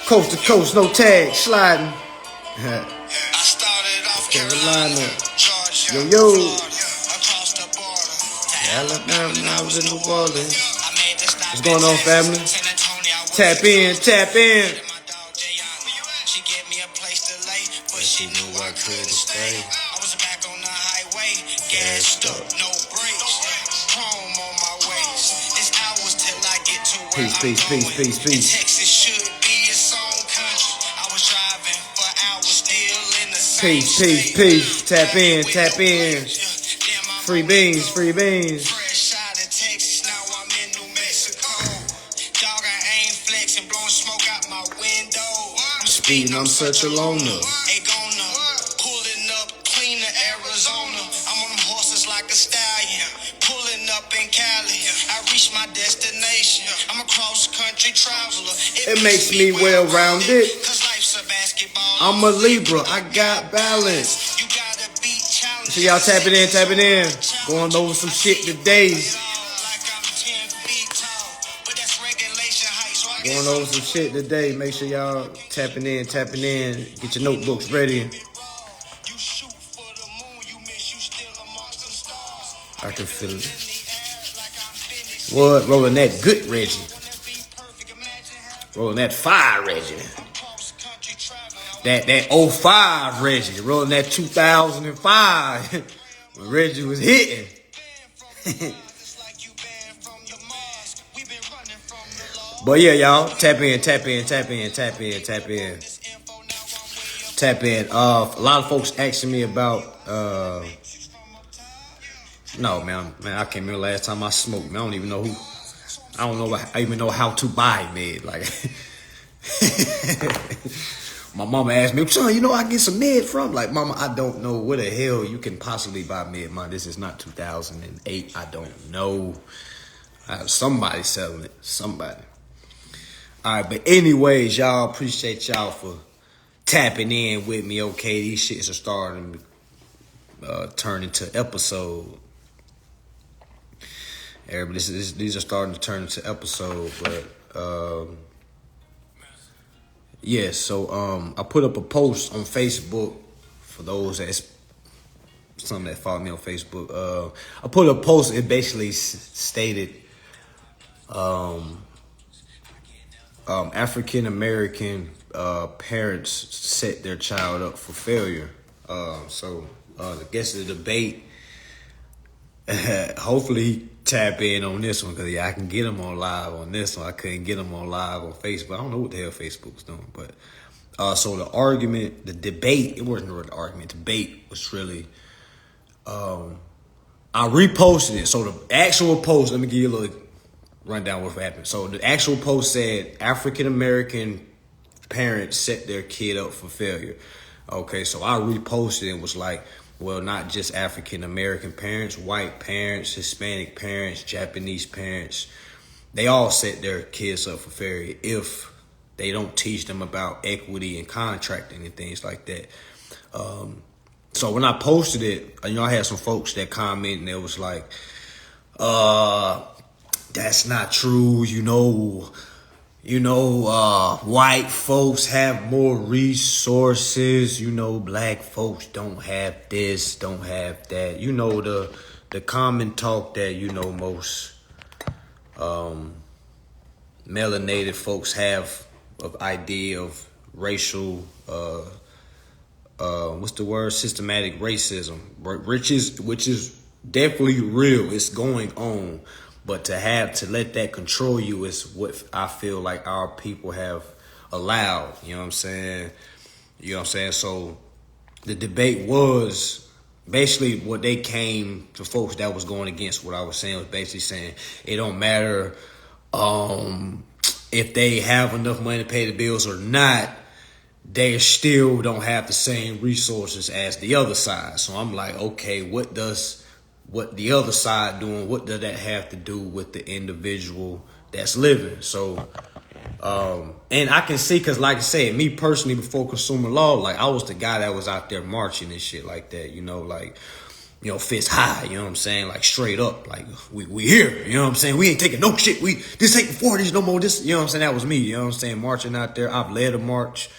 Coast to coast, no tag, sliding. I started off Carolina, Yo, Georgia, yo. Florida, across the border to Alabama, Alabama, I was in New Orleans. I made the stop What's going on, in family? San Antonio. Tap in, tap in. My dog Jayana, she gave me a place to lay, but she knew I couldn't stay. I was back on the highway, gassed up, no brakes, chrome on my waist. It's hours till I get to where Peace, I'm peace, going. peace, peace, And peace. Texas should be its own country. I was driving for hours, still in the same Peace, peace, state. peace. Tap in, tap in. Damn, I'm Free on beans, the free go. beans. Fresh out of Texas, now I'm in New Mexico. Dog, I ain't flexing, blowing smoke out my window. I'm Speeding, I'm such a loner. Ain't gonna pulling up clean to Arizona. I'm on them horses like a stallion. Pulling up in Cali, I reached my destination. I'm a cross country traveler. It makes me well-rounded. Cause life's a basketball. I'm a Libra, I got balance. You gotta be challenged. So y'all tap it in, tap it in. Going over some shit today. Going over some shit today. Make sure y'all tapping in, tapping in. Get your notebooks ready. I can feel it. What? Rolling that good Reggie. Rolling that fire Reggie. That 05 Reggie. Rolling that 2005 when Reggie was hitting. But yeah, y'all, tap in, tap in, tap in, tap in, tap in. Tap in. A lot of folks asking me about no, man, I can't remember last time I smoked. Man, I don't even know who. I don't know. I even know how to buy med. Like, my mama asked me, son, you know I get some med from? Like, mama, I don't know where the hell you can possibly buy med, man. This is not 2008. I don't know. Somebody selling it. Somebody. All right, but anyways, y'all, appreciate y'all for tapping in with me. Okay, these shits are starting to turn into episode. Everybody, these are starting to turn into episode, but yeah. So I put up a post on Facebook for those some that follow me on Facebook. I put up a post. It basically stated, African American parents set their child up for failure. So I guess the debate. Hopefully tap in on this one because I can get them on live on this one. I couldn't get them on live on Facebook. I don't know what the hell Facebook's doing, but so the argument, the debate, it wasn't really an argument. Debate was really. I reposted it. So the actual post, let me give you a little rundown what happened. So the actual post said African American parents set their kid up for failure. Okay, so I reposted and was like, well, not just African American parents, white parents, Hispanic parents, Japanese parents. They all set their kids up for failure if they don't teach them about equity and contracting and things like that. So when I posted it, I had some folks that comment and it was like, that's not true. White folks have more resources. Black folks don't have this, don't have that. The common talk that, most melanated folks have of idea of racial, what's the word? Systematic racism, which is definitely real. It's going on. But to let that control you is what I feel like our people have allowed. You know what I'm saying? So the debate was basically what they came to folks that was going against what I was saying was basically saying it don't matter if they have enough money to pay the bills or not. They still don't have the same resources as the other side. So I'm like, okay, what the other side doing, what does that have to do with the individual that's living? So, and I can see, because like I said, me personally, before consumer law, like I was the guy that was out there marching and shit like that, fist high, you know what I'm saying? Like straight up, like we here, you know what I'm saying? We ain't taking no shit. This ain't the 40s no more. This, you know what I'm saying? That was me, you know what I'm saying? Marching out there. I've led a march.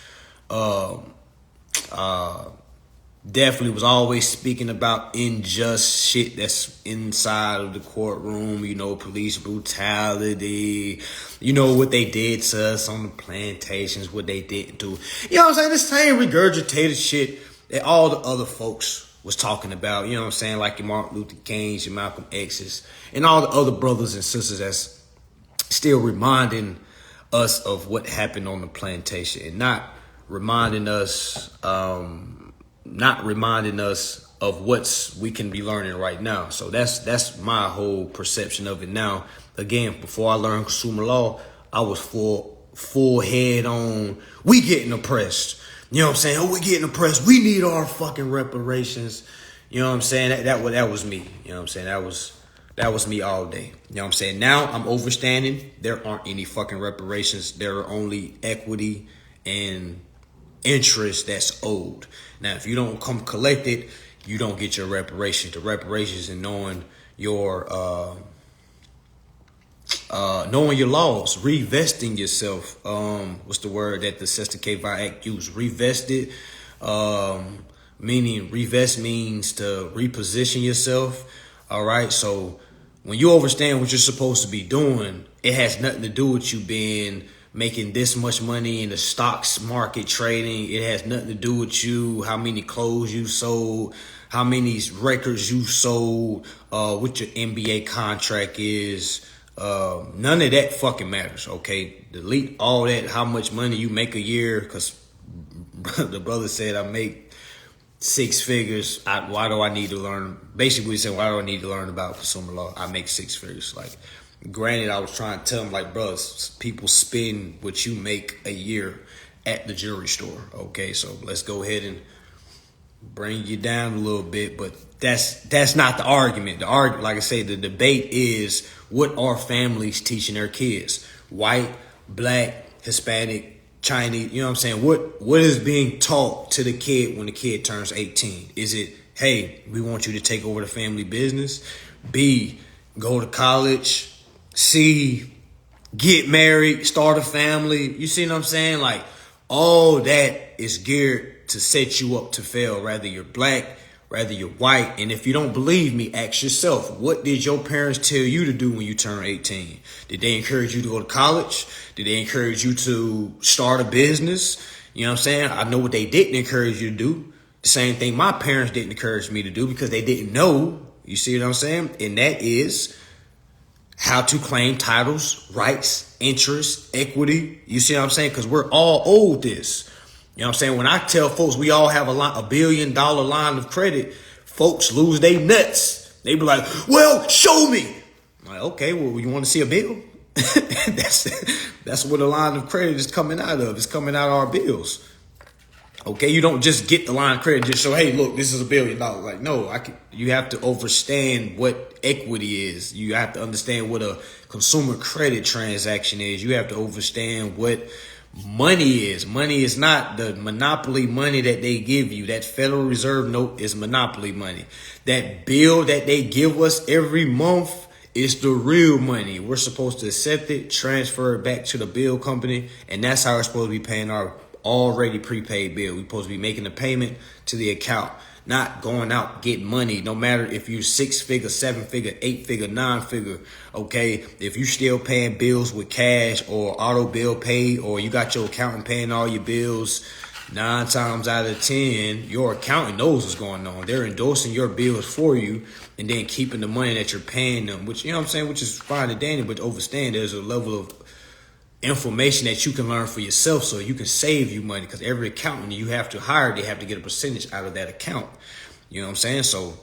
Definitely was always speaking about unjust shit that's inside of the courtroom, police brutality, what they did to us on the plantations, what they didn't do. You know what I'm saying? The same regurgitated shit that all the other folks was talking about, you know what I'm saying? Like your Martin Luther Kings, your Malcolm X's, and all the other brothers and sisters that's still reminding us of what happened on the plantation and not reminding us of what we can be learning right now. So that's my whole perception of it now. Again, before I learned consumer law, I was full head on, we getting oppressed. You know what I'm saying? Oh, we getting oppressed. We need our fucking reparations. You know what I'm saying? That was me. You know what I'm saying? That was me all day. You know what I'm saying? Now I'm overstanding. There aren't any fucking reparations. There are only equity and interest that's owed. Now, if you don't come collect it, you don't get your reparations. The reparations and knowing your laws, revesting yourself. What's the word that the Sesta K. Act used? Revested, meaning revest means to reposition yourself. All right, so when you understand what you're supposed to be doing, it has nothing to do with you being making this much money in the stocks market trading. It has nothing to do with you, how many clothes you sold, how many records you sold, what your NBA contract is. None of that fucking matters, okay? Delete all that, how much money you make a year, because the brother said I make 6 figures. Why do I need to learn? Basically, he said, why do I need to learn about consumer law? I make 6 figures. Like, granted, I was trying to tell him, like, bro, people spend what you make a year at the jewelry store, okay? So let's go ahead and bring you down a little bit, but that's not the argument. Like I say, the debate is, what are families teaching their kids? White, black, Hispanic, Chinese, you know what I'm saying? What is being taught to the kid when the kid turns 18? Is it, hey, we want you to take over the family business? B, go to college? C, get married, start a family? You see what I'm saying? Like, all that is geared to set you up to fail, whether you're black, whether you're white. And if you don't believe me, ask yourself, what did your parents tell you to do when you turn 18? Did they encourage you to go to college? Did they encourage you to start a business? You know what I'm saying? I know what they didn't encourage you to do. The same thing my parents didn't encourage me to do because they didn't know. You see what I'm saying? And that is how to claim titles, rights, interests, equity. You see what I'm saying? Because we're all owed this. You know what I'm saying? When I tell folks we all have $1 billion line of credit, folks lose their nuts. They be like, well, show me. I'm like, okay, well, you want to see a bill? That's what a line of credit is coming out of. It's coming out of our bills. Okay, you don't just get the line of credit and just show, hey, look, this is $1 billion. Like, no, you have to understand what equity is. You have to understand what a consumer credit transaction is. You have to understand what money is. Money is not the monopoly money that they give you. That Federal Reserve note is monopoly money. That bill that they give us every month is the real money. We're supposed to accept it, transfer it back to the bill company, and that's how we're supposed to be paying our already prepaid bill. We're supposed to be making a payment to the account, not going out getting money, no matter if you're 6-figure, 7-figure, 8-figure, 9-figure, okay? If you're still paying bills with cash or auto bill pay, or you got your accountant paying all your bills, 9 times out of 10, your accountant knows what's going on. They're endorsing your bills for you and then keeping the money that you're paying them, which, you know what I'm saying, which is fine and dandy, but to understand there's a level of information that you can learn for yourself so you can save you money, because every accountant you have to hire, they have to get a percentage out of that account. You know what I'm saying? So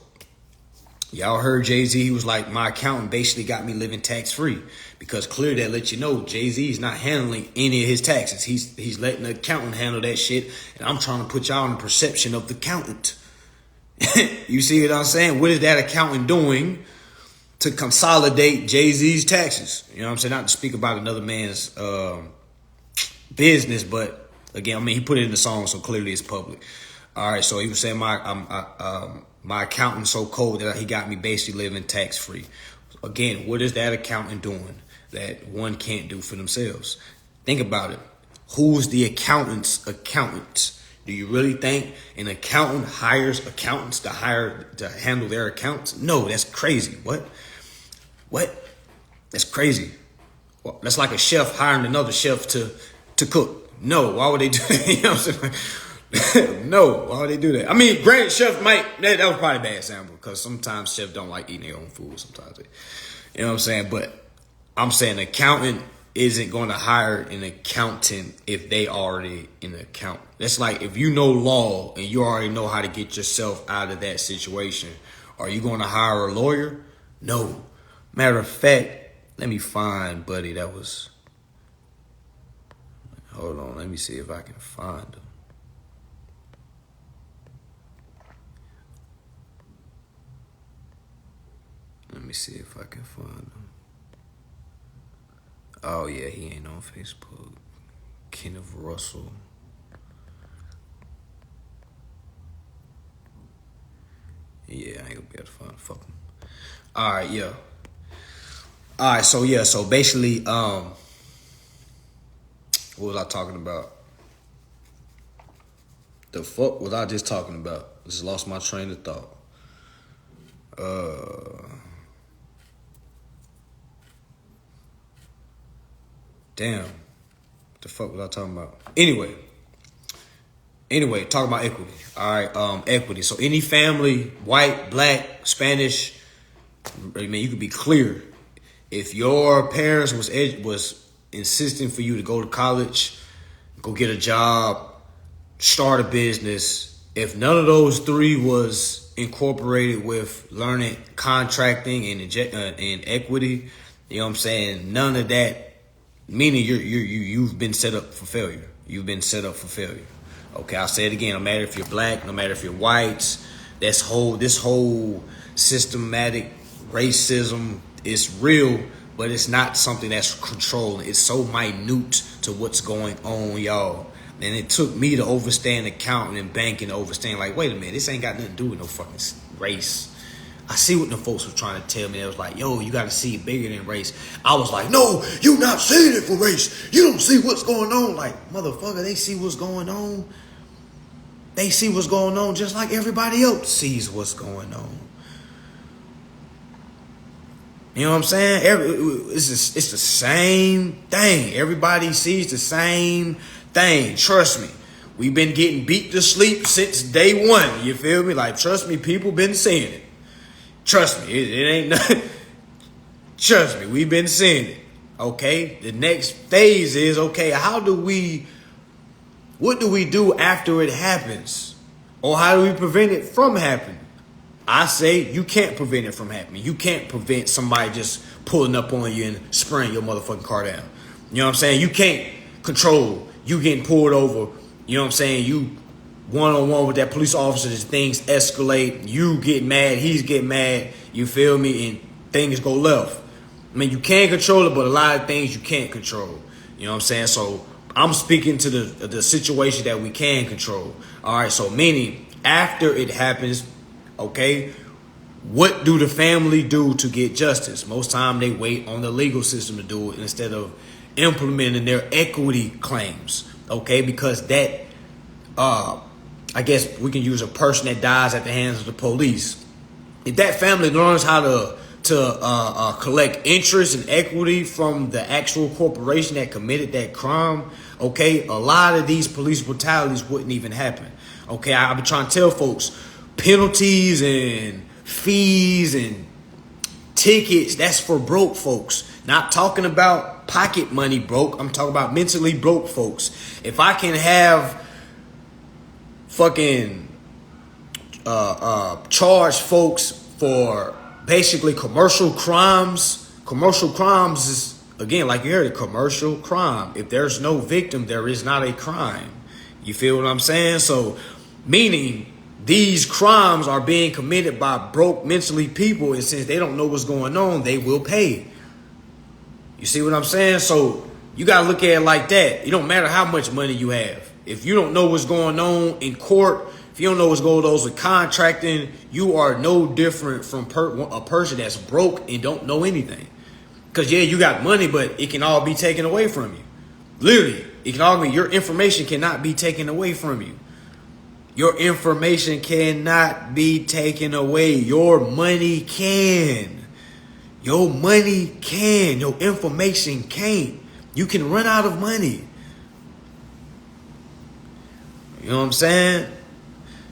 y'all heard Jay-Z, he was like, my accountant basically got me living tax-free, because clearly that lets you know Jay-Z is not handling any of his taxes. He's letting the accountant handle that shit, and I'm trying to put y'all in the perception of the accountant. You see what I'm saying? What is that accountant doing to consolidate Jay-Z's taxes? You know what I'm saying? Not to speak about another man's business, but again, I mean, he put it in the song, so clearly it's public. All right, so he was saying my accountant's so cold that he got me basically living tax free. Again, what is that accountant doing that one can't do for themselves? Think about it. Who's the accountant's accountant? Do you really think an accountant hires accountants to handle their accounts? No, that's crazy. What? That's crazy. Well, that's like a chef hiring another chef to cook. No, why would they do that? You know what I'm saying? No, why would they do that? I mean, granted, chefs might, that was probably a bad example because sometimes chefs don't like eating their own food. Sometimes you know what I'm saying? But I'm saying an accountant isn't going to hire an accountant if they already an accountant. That's like if you know law and you already know how to get yourself out of that situation, are you going to hire a lawyer? No. Matter of fact, let me find buddy that was. Hold on, let me see if I can find him. Let me see if I can find him. Oh yeah, he ain't on Facebook. Kenneth Russell. Yeah, I ain't gonna be able to find him. Fuck him. Alright, yeah. Alright, so yeah, so basically, what was I talking about? The fuck was I just talking about? Just lost my train of thought. Damn. What the fuck was I talking about? Anyway, talking about equity. All right, equity. So any family, white, black, Spanish, I mean, you could be clear. If your parents was insisting for you to go to college, go get a job, start a business, if none of those three was incorporated with learning contracting and equity, you know what I'm saying? None of that. Meaning you've been set up for failure. You've been set up for failure. Okay, I'll say it again. No matter if you're black, no matter if you're whites, this whole systematic racism is real, but it's not something that's controlled. It's so minute to what's going on, y'all. And it took me to understand accounting and banking to understand, like, wait a minute, this ain't got nothing to do with no fucking race. I see what the folks were trying to tell me. They was like, yo, you got to see it bigger than race. I was like, no, you not seeing it for race. You don't see what's going on. Like, motherfucker, they see what's going on. They see what's going on just like everybody else sees what's going on. You know what I'm saying? It's the same thing. Everybody sees the same thing. Trust me. We've been getting beat to sleep since day one. You feel me? Like, trust me, people been seeing it. Trust me, it ain't nothing. Trust me, we've been seeing it. Okay? The next phase is, okay, what do we do after it happens? Or how do we prevent it from happening? I say you can't prevent it from happening. You can't prevent somebody just pulling up on you and spraying your motherfucking car down. You know what I'm saying? You can't control you getting pulled over. You know what I'm saying? You one-on-one with that police officer, as things escalate, you get mad, he's getting mad, you feel me, and things go left. I mean, you can control it, but a lot of things you can't control. You know what I'm saying? So I'm speaking to the situation that we can control. All right, so meaning after it happens, okay, what do the family do to get justice? Most time they wait on the legal system to do it instead of implementing their equity claims, okay, because that I guess we can use a person that dies at the hands of the police. If that family learns how to collect interest and equity from the actual corporation that committed that crime, okay, a lot of these police brutalities wouldn't even happen. Okay, I've been trying to tell folks, penalties and fees and tickets, that's for broke folks. Not talking about pocket money broke. I'm talking about mentally broke folks. If I can have fucking charge folks for basically commercial crimes. Commercial crimes is, again, like you heard, a commercial crime. If there's no victim, there is not a crime. You feel what I'm saying? So, meaning these crimes are being committed by broke mentally people, and since they don't know what's going on, they will pay. You see what I'm saying? So you got to look at it like that. It don't matter how much money you have. If you don't know what's going on in court, If you don't know what's going on with contracting, you are no different from a person that's broke and don't know anything. Because, yeah, you got money, but it can all be taken away from you. Literally, it can all be, your information cannot be taken away from you. Your information cannot be taken away. Your money can. Your money can. Your information can't. You can run out of money. You know what I'm saying?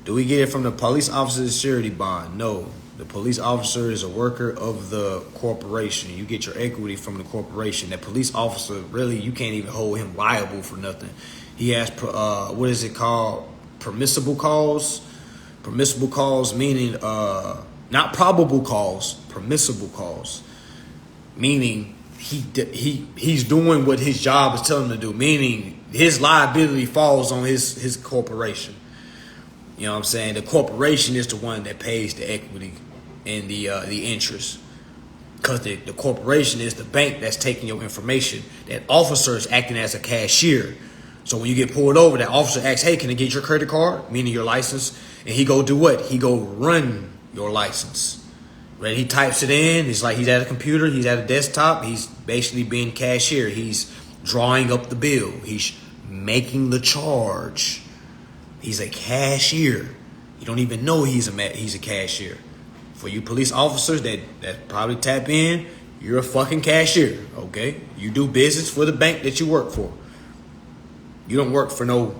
Do we get it from the police officer's surety bond? No. The police officer is a worker of the corporation. You get your equity from the corporation. That police officer, really, you can't even hold him liable for nothing. He has, what is it called? Permissible cause. Permissible cause meaning, not probable cause, permissible cause. Meaning he's doing what his job is telling him to do. Meaning his liability falls on his corporation. You know what I'm saying? The corporation is the one that pays the equity and the interest. Because the corporation is the bank that's taking your information. That officer is acting as a cashier. So when you get pulled over, that officer asks, hey, can I get your credit card? Meaning your license. And he go do what? He go run your license. Right? He types it in. It's like he's at a computer. He's at a desktop. He's basically being cashier. He's drawing up the bill. He's making the charge. He's a cashier. You don't even know he's a cashier. For you police officers that probably tap in, you're a fucking cashier, okay? You do business for the bank that you work for. You don't work for no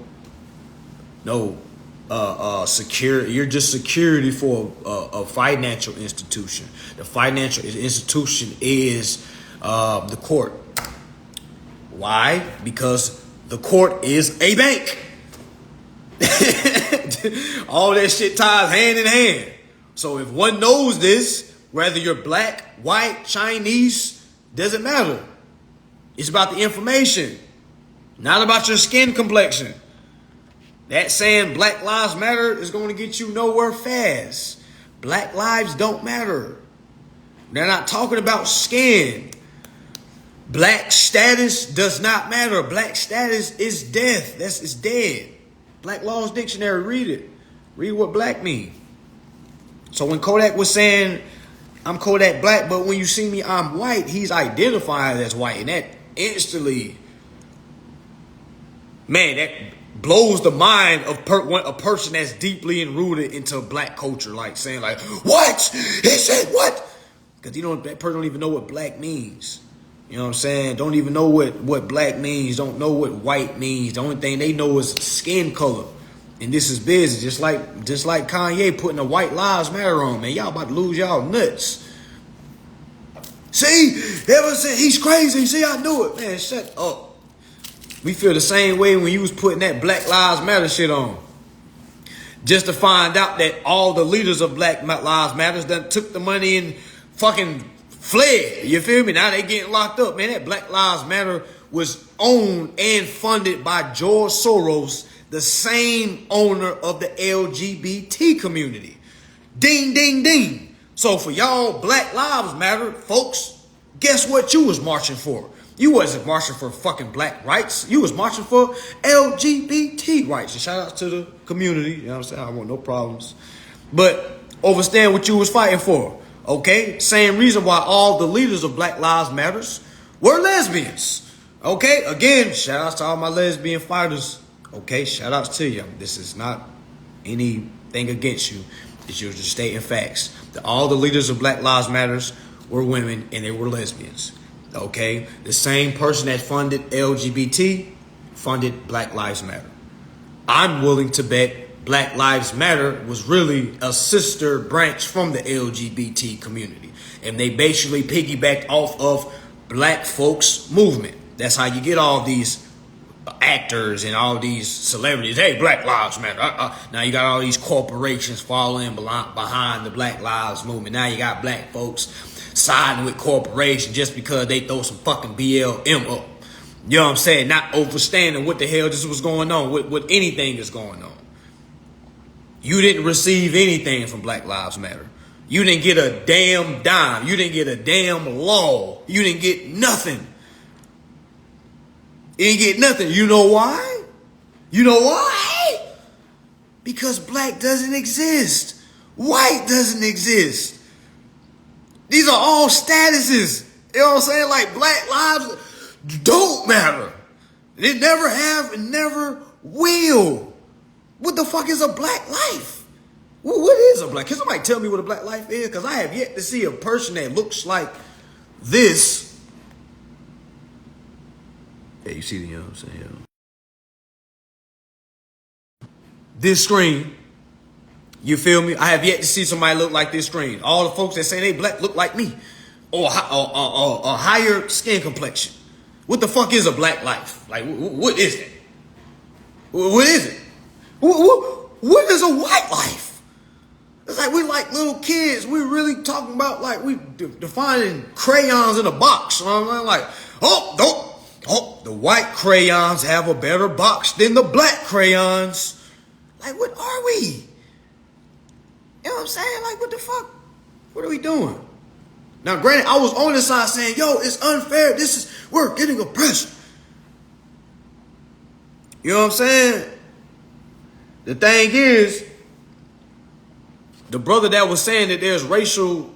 security. You're just security for a financial institution. The financial institution is the court. Why? Because the court is a bank. All that shit ties hand in hand. So if one knows this, whether you're black, white, Chinese, doesn't matter. It's about the information, not about your skin complexion. That saying Black Lives Matter is going to get you nowhere fast. Black lives don't matter. They're not talking about skin. Black status does not matter. Black status is death. It's dead. Black Laws Dictionary, read it. Read what black mean. So when Kodak was saying, I'm Kodak black, but when you see me, I'm white, he's identified as white. And that instantly, man, that blows the mind of a person that's deeply enrooted into black culture. Like saying like, what? He said what? Because that person don't even know what black means. You know what I'm saying? Don't even know what black means. Don't know what white means. The only thing they know is skin color. And this is business. Just like Kanye putting a White Lives Matter on, man. Y'all about to lose y'all nuts. See? Ever said he's crazy. See, I knew it. Man, shut up. We feel the same way when you was putting that Black Lives Matter shit on. Just to find out that all the leaders of Black Lives Matter that took the money and fucking fled. You feel me? Now they getting locked up. Man, that Black Lives Matter was owned and funded by George Soros, the same owner of the LGBT community. Ding, ding, ding. So for y'all Black Lives Matter folks, guess what you was marching for? You wasn't marching for fucking black rights. You was marching for LGBT rights. And shout out to the community. You know what I'm saying? I want no problems. But understand what you was fighting for. Okay? Same reason why all the leaders of Black Lives Matters were lesbians. Okay? Again, shout outs to all my lesbian fighters. Okay? Shout outs to you. This is not anything against you. It's just stating facts. All the leaders of Black Lives Matters were women and they were lesbians. Okay? The same person that funded LGBT funded Black Lives Matter. I'm willing to bet Black Lives Matter was really a sister branch from the LGBT community. And they basically piggybacked off of black folks movement. That's how you get all these actors and all these celebrities. Hey, Black Lives Matter. Now you got all these corporations following behind the Black Lives movement. Now you got black folks siding with corporations just because they throw some fucking BLM up. You know what I'm saying? Not understanding what the hell this was going on, what anything is going on. You didn't receive anything from Black Lives Matter. You didn't get a damn dime. You didn't get a damn law. You didn't get nothing. You didn't get nothing. You know why? You know why? Because black doesn't exist. White doesn't exist. These are all statuses. You know what I'm saying? Like, black lives don't matter. They never have and never will. What the fuck is a black life? What is a black? Can somebody tell me what a black life is? Because I have yet to see a person that looks like this. Yeah, you see, you know what I'm saying? Yeah. This screen. You feel me? I have yet to see somebody look like this screen. All the folks that say they black look like me. Or a higher skin complexion. What the fuck is a black life? Like, what is it? What is it? What is a white life? It's like we like little kids. We really talking about like we defining crayons in a box. You know what I'm like, the white crayons have a better box than the black crayons. Like, what are we? You know what I'm saying? Like, what the fuck? What are we doing? Now, granted, I was on the side saying, yo, it's unfair. We're getting oppressed. You know what I'm saying? The thing is, the brother that was saying that there's racial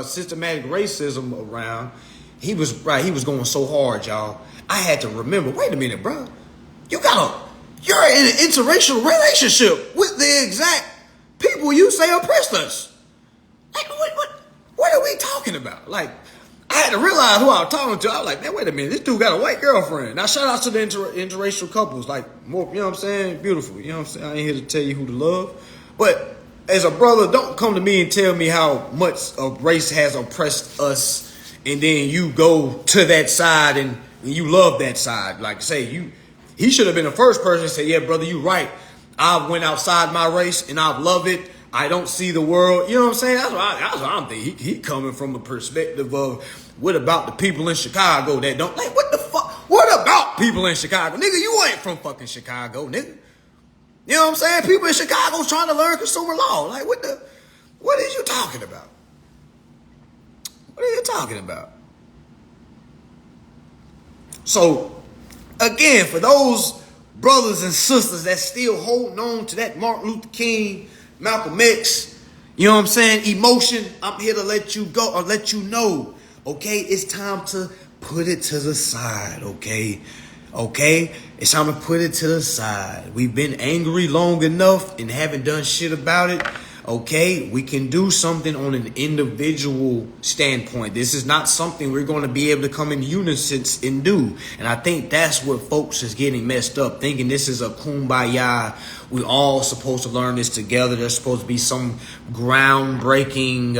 systematic racism around, he was right. He was going so hard, y'all. I had to remember, wait a minute, bro. You're in an interracial relationship with the exact people you say oppressed us. Like, what are we talking about? Like, I had to realize who I was talking to. I was like, man, wait a minute. This dude got a white girlfriend. Now, shout out to the interracial couples. Like, more, you know what I'm saying? Beautiful. You know what I'm saying? I ain't here to tell you who to love. But as a brother, don't come to me and tell me how much a race has oppressed us. And then you go to that side and you love that side. Like, say, he should have been the first person to say, yeah, brother, you right. I went outside my race and I love it. I don't see the world. You know what I'm saying? That's what I'm thinking. He coming from a perspective of, what about the people in Chicago that don't? Like, what the fuck? What about people in Chicago? Nigga, you ain't from fucking Chicago, nigga. You know what I'm saying? People in Chicago trying to learn consumer law. Like, what are you talking about? What are you talking about? So, again, for those brothers and sisters that still holding on to that Martin Luther King, Malcolm X, you know what I'm saying, emotion, I'm here to let you go or let you know, okay, it's time to put it to the side, okay? Okay? It's time to put it to the side. We've been angry long enough and haven't done shit about it. Okay, we can do something on an individual standpoint. This is not something we're going to be able to come in unison and do. And I think that's what folks is getting messed up, thinking this is a kumbaya. We all supposed to learn this together. There's supposed to be some groundbreaking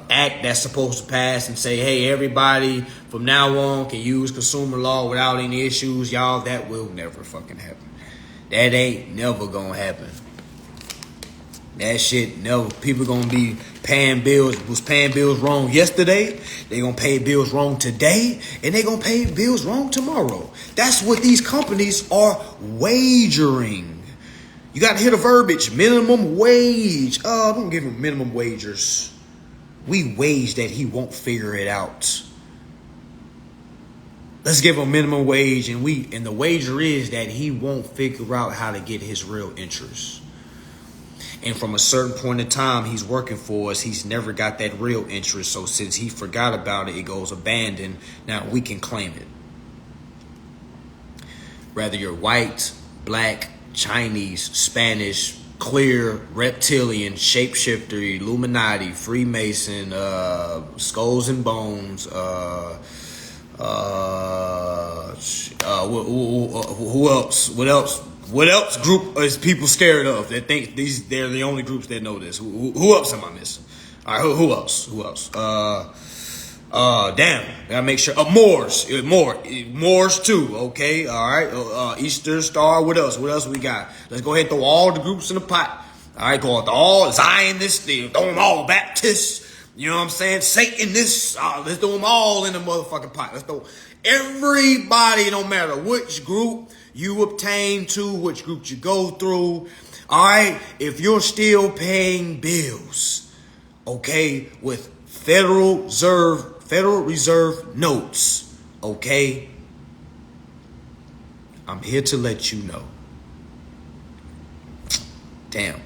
act that's supposed to pass and say, hey, everybody from now on can use consumer law without any issues. Y'all, that will never fucking happen. That ain't never going to happen. That shit, never. People gonna be paying bills. Was paying bills wrong yesterday. They gonna pay bills wrong today, and they gonna pay bills wrong tomorrow. That's what these companies are wagering. You gotta hear the verbiage: minimum wage. Don't give him minimum wagers. We wage that he won't figure it out. Let's give him minimum wage, and the wager is that he won't figure out how to get his real interest. And from a certain point in time, he's working for us. He's never got that real interest. So since he forgot about it, it goes abandoned. Now we can claim it. Whether you're white, black, Chinese, Spanish, clear, reptilian, shapeshifter, Illuminati, Freemason, skulls and bones, who else? What else group is people scared of that think they're the only groups that know this? Who else am I missing? All right, who else? Damn, gotta make sure. Moors too. Okay, all right. Easter Star. What else? What else we got? Let's go ahead and throw all the groups in the pot. All right, go with all Zionists. Throw them all Baptists. You know what I'm saying? Satanists. Let's throw them all in the motherfucking pot. Let's throw everybody. No matter which group you obtain to, which group you go through. All right, if you're still paying bills, okay, with Federal Reserve notes, okay, I'm here to let you know. damn, I'm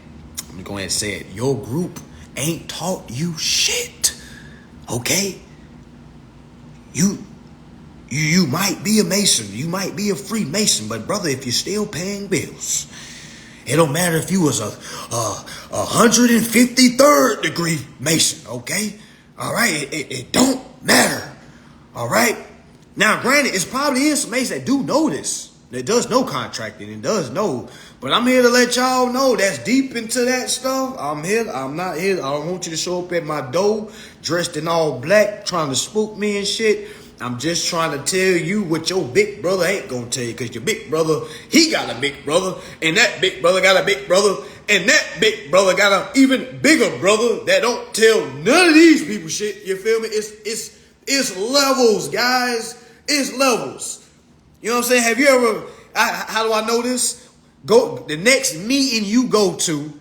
gonna go ahead and say it. Your group ain't taught you shit. Okay? You might be a Mason, you might be a Freemason, but brother, if you're still paying bills, it don't matter if you was a 153rd degree Mason, okay? All right, it don't matter. All right. Now, granted, it's probably is some Masons that do know this, that does know contracting and does know, but I'm here to let y'all know that's deep into that stuff. I'm not here. I don't want you to show up at my door dressed in all black, trying to spook me and shit. I'm just trying to tell you what your big brother ain't gonna tell you, because your big brother, he got a big brother, and that big brother got a big brother, and that big brother got an even bigger brother that don't tell none of these people shit. You feel me? It's levels, guys. It's levels. You know what I'm saying? Have you ever? How do I know this? Go the next meeting you go to.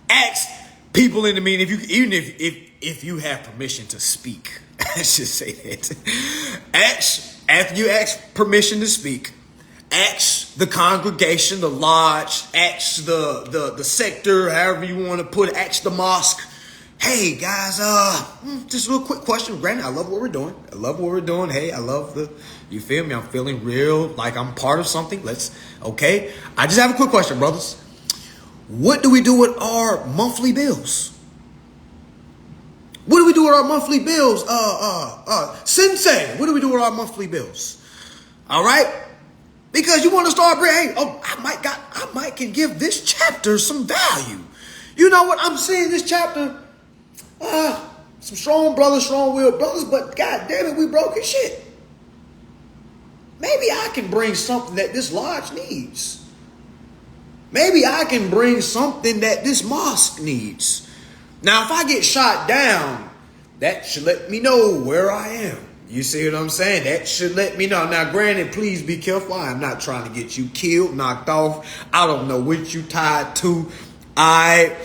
Ask people in the meeting if you have permission to speak. I should say that. After you ask permission to speak, ask the congregation, the lodge, ask the sector, however you want to put it, ask the mosque. Hey guys, just a real quick question. Granted, I love what we're doing. Hey, I love you feel me? I'm feeling real like I'm part of something. Okay. I just have a quick question, brothers. What do we do with our monthly bills? What do we do with our monthly bills? Sensei, what do we do with our monthly bills? All right? Because you want to start bringing, I might can give this chapter some value. You know what? I'm seeing this chapter, some strong brothers, strong-willed brothers, but god damn it, we broke as shit. Maybe I can bring something that this lodge needs. Maybe I can bring something that this mosque needs. Now, if I get shot down, that should let me know where I am. You see what I'm saying? That should let me know. Now, granted, please be careful. I'm not trying to get you killed, knocked off. I don't know what you tied to. I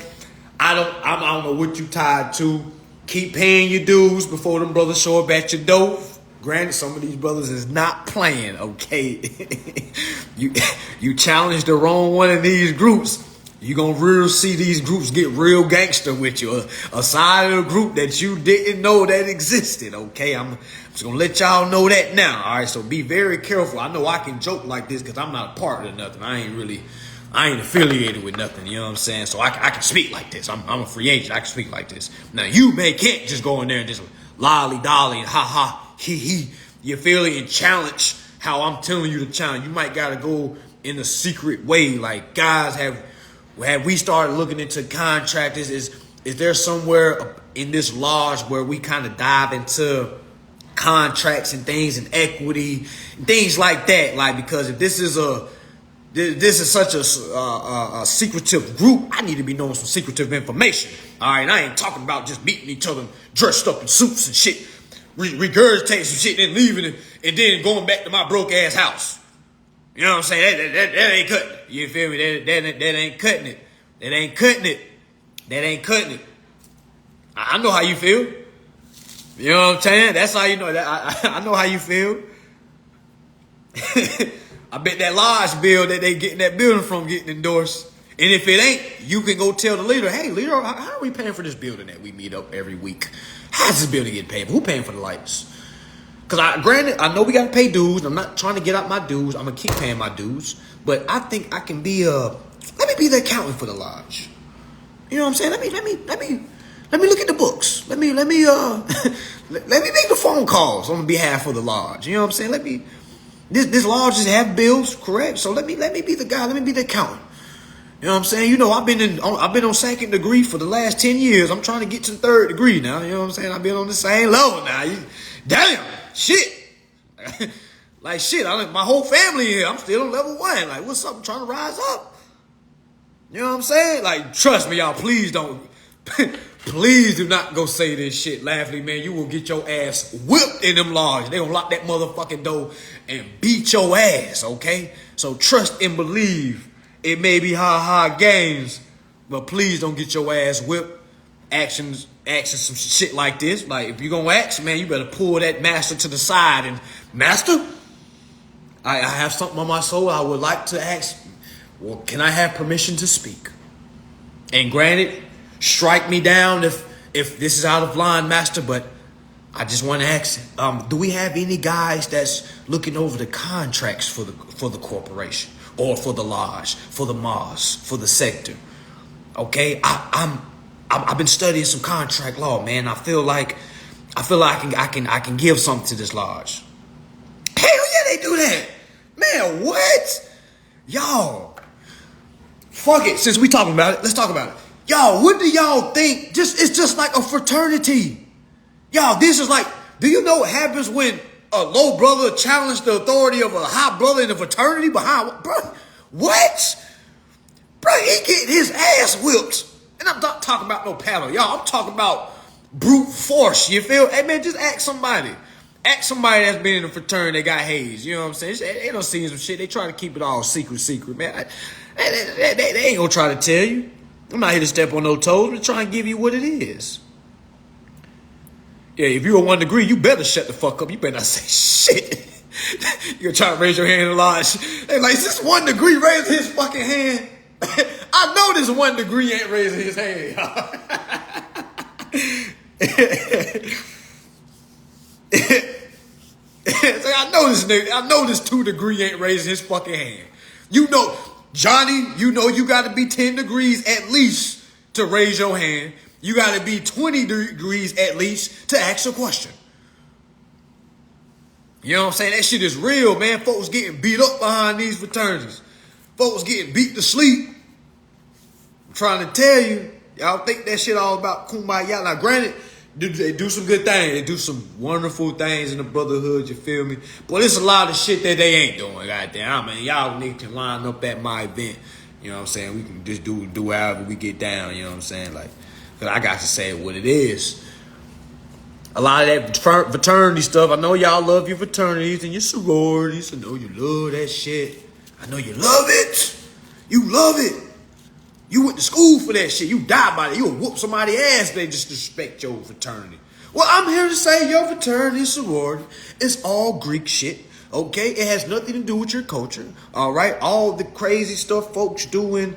don't know what you tied to. Keep paying your dues before them brothers show up at your door. Granted, some of these brothers is not playing, okay? You challenge the wrong one of these groups, you're going to really see these groups get real gangster with you. A side of the group that you didn't know that existed, okay? I'm just going to let y'all know that now, all right? So be very careful. I know I can joke like this because I'm not a part of nothing. I ain't affiliated with nothing, you know what I'm saying? So I can speak like this. I'm a free agent. I can speak like this. Now, you can't just go in there and just lolly-dolly and ha-ha, he. You feel it? And challenge how I'm telling you to challenge. You might got to go in a secret way. Like, guys, have we started looking into contractors? Is there somewhere in this lodge where we kind of dive into contracts and things and equity and things like that? Like, because if this is such a secretive group, I need to be knowing some secretive information. All right, I ain't talking about just meeting each other dressed up in suits and shit, regurgitating some shit and leaving it, and then going back to my broke ass house. You know what I'm saying? That ain't cutting it. You feel me? That ain't cutting it. That ain't cutting it. That ain't cutting it. I know how you feel. You know what I'm saying? That's how you know that. I know how you feel. I bet that lodge bill that they getting that building from getting endorsed. And if it ain't, you can go tell the leader, hey, leader, how are we paying for this building that we meet up every week? How's this building getting paid for? Who paying for the lights? Because granted, I know we got to pay dues. I'm not trying to get out my dues. I'm going to keep paying my dues. But I think I can be let me be the accountant for the lodge. You know what I'm saying? Let me look at the books. Let me let me make the phone calls on behalf of the lodge. You know what I'm saying? This lodge just have bills, correct? So let me be the guy. Let me be the accountant. You know what I'm saying? You know, I've been on second degree for the last 10 years. I'm trying to get to the third degree now. You know what I'm saying? I've been on the same level now. Damn, shit. Like shit, my whole family here. I'm still on level 1. Like, what's up? I'm trying to rise up. You know what I'm saying? Like, trust me, y'all. Please don't. Please do not go say this shit laughingly, man. You will get your ass whipped in them lodges. They gonna lock that motherfucking door and beat your ass, okay? So trust and believe. It may be ha-ha games, but please don't get your ass whipped. Asking some shit like this. Like, if you're gonna ask, man, you better pull that master to the side and, master, I have something on my soul I would like to ask. Well, can I have permission to speak? And granted, strike me down if this is out of line, Master, but I just want to ask, do we have any guys that's looking over the contracts for the corporation or for the lodge, for the mosque, for the sector? Okay, I've been studying some contract law, man. I feel like I can give something to this lodge. Hell yeah, they do that, man. What, y'all? Fuck it. Since we talking about it, let's talk about it. Y'all, what do y'all think? It's just like a fraternity. Y'all, this is like, do you know what happens when a low brother challenged the authority of a high brother in a fraternity behind? Bro, what? Bro, he getting his ass whipped. And I'm not talking about no paddle, y'all. I'm talking about brute force. You feel? Hey, man, just ask somebody. Ask somebody that's been in a fraternity that got hazed. You know what I'm saying? They don't see some shit. They try to keep it all secret, man. They ain't gonna try to tell you. I'm not here to step on no toes. I'm trying to give you what it is. Yeah, if you're a 1 degree, you better shut the fuck up. You better not say shit. You're trying to raise your hand a lot. They like, is this 1 degree raising his fucking hand? I know this 1 degree ain't raising his hand. I know this nigga. I know this 2 degree ain't raising his fucking hand. You know, Johnny, you know you got to be 10 degrees at least to raise your hand. You got to be 20 degrees at least to ask a question. You know what I'm saying? That shit is real, man. Folks getting beat up behind these fraternities. Folks getting beat to sleep. I'm trying to tell you, y'all think that shit all about kumbaya. Now, granted, they do some good things. They do some wonderful things in the brotherhood, you feel me? But it's a lot of shit that they ain't doing, goddamn. I mean, y'all niggas can line up at my event. You know what I'm saying? We can just do however we get down, you know what I'm saying? Like, because I got to say what it is. A lot of that fraternity stuff, I know y'all love your fraternities and your sororities. I know you love that shit. I know you love it. You love it. You went to school for that shit. You die by it. You'll whoop somebody's ass if they just disrespect your fraternity. Well, I'm here to say your fraternity and sorority is all Greek shit. Okay? It has nothing to do with your culture. All right? All the crazy stuff folks doing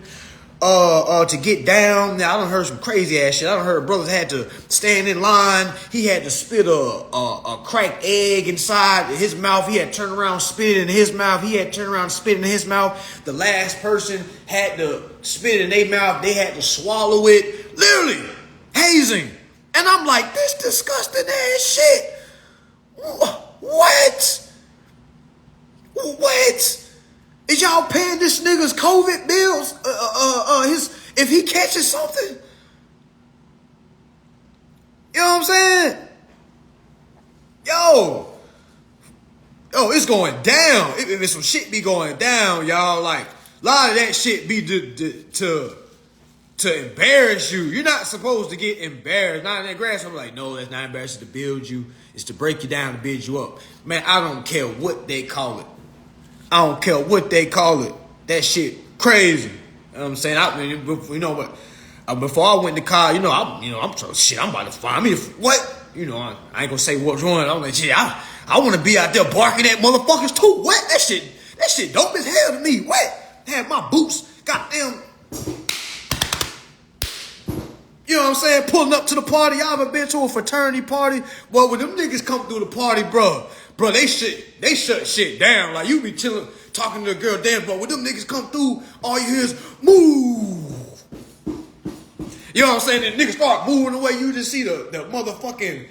to get down. Now, I done heard some crazy ass shit. I done heard brothers had to stand in line. He had to spit a cracked egg inside his mouth. He had to turn around, spit it in his mouth. He had to turn around, spit it in his mouth. The last person had to spit it in their mouth. They had to swallow it. Literally, hazing. And I'm like, this disgusting ass shit. What? What? Is y'all paying this nigga's COVID bills? If he catches something? You know what I'm saying? Yo, it's going down. If some shit be going down, y'all, like, a lot of that shit be to embarrass you. You're not supposed to get embarrassed. Not in that grass. I'm like, no, that's not embarrassing to build you. It's to break you down, to build you up. Man, I don't care what they call it. I don't care what they call it. That shit crazy. You know what I'm saying? You know what? Before I went to college, I'm trying, shit, I'm about to find me. What? You know, I ain't gonna say what's wrong. I'm like, shit, I want to be out there barking at motherfuckers too. What? That shit dope as hell to me. What? Have my boots, goddamn. You know what I'm saying? Pulling up to the party. Y'all ever been to a fraternity party? Well, when them niggas come through the party, bro, they shut shit down. Like, you be chilling, talking to a girl, damn, bro. When them niggas come through, all you hear is, move. You know what I'm saying? And niggas start moving away. You just see the motherfucking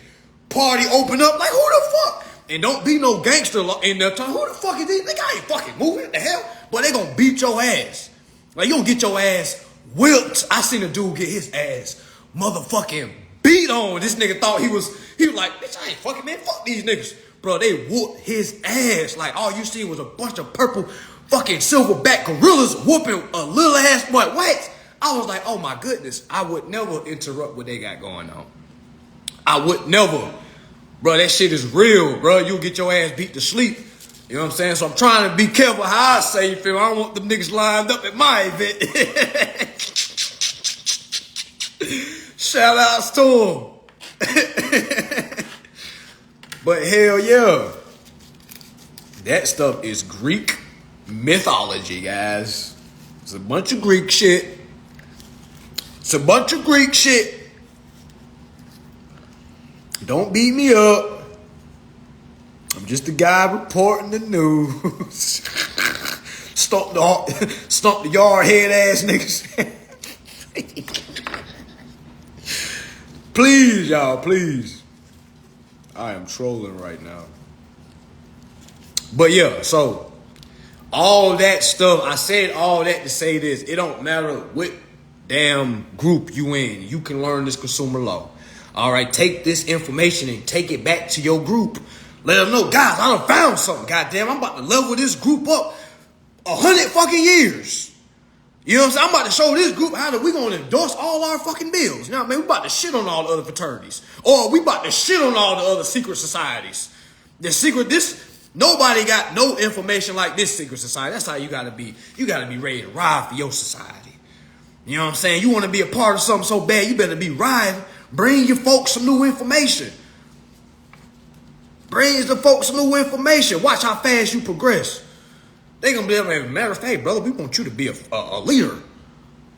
party open up. Like, who the fuck? And don't be no gangster in that time. Who the fuck is these? Nigga, I ain't fucking moving. What the hell? But they gonna beat your ass. Like, you gonna get your ass whipped. I seen a dude get his ass motherfucking beat on. This nigga thought he was like, bitch, I ain't fucking, man. Fuck these niggas. Bro, they whooped his ass. Like, all you see was a bunch of purple fucking silverback gorillas whooping a little ass boy. What? I was like, oh my goodness. I would never interrupt what they got going on. I would never. Bro, that shit is real, bro. You'll get your ass beat to sleep. You know what I'm saying? So I'm trying to be careful how I say, you feel me? I don't want them niggas lined up at my event. Shout outs to them. But hell yeah. That stuff is Greek mythology, guys. It's a bunch of Greek shit. It's a bunch of Greek shit. Don't beat me up. I'm just a guy reporting the news. Stomp the yard head ass niggas. Please, y'all, please. I am trolling right now. But yeah, so all that stuff, I said all that to say this. It don't matter what damn group you in. You can learn this consumer law. All right, take this information and take it back to your group. Let them know, guys, I done found something. Goddamn, I'm about to level this group up 100 fucking years. You know what I'm saying? I'm about to show this group how that we gonna endorse all our fucking bills. You know what I mean? We about to shit on all the other fraternities. Or we about to shit on all the other secret societies. Nobody got no information like this secret society. That's how you gotta be. You gotta be ready to ride for your society. You know what I'm saying? You want to be a part of something so bad, you better be riding. Bring your folks some new information. Bring the folks some new information. Watch how fast you progress. They gonna be able to, matter of fact, brother, we want you to be a leader.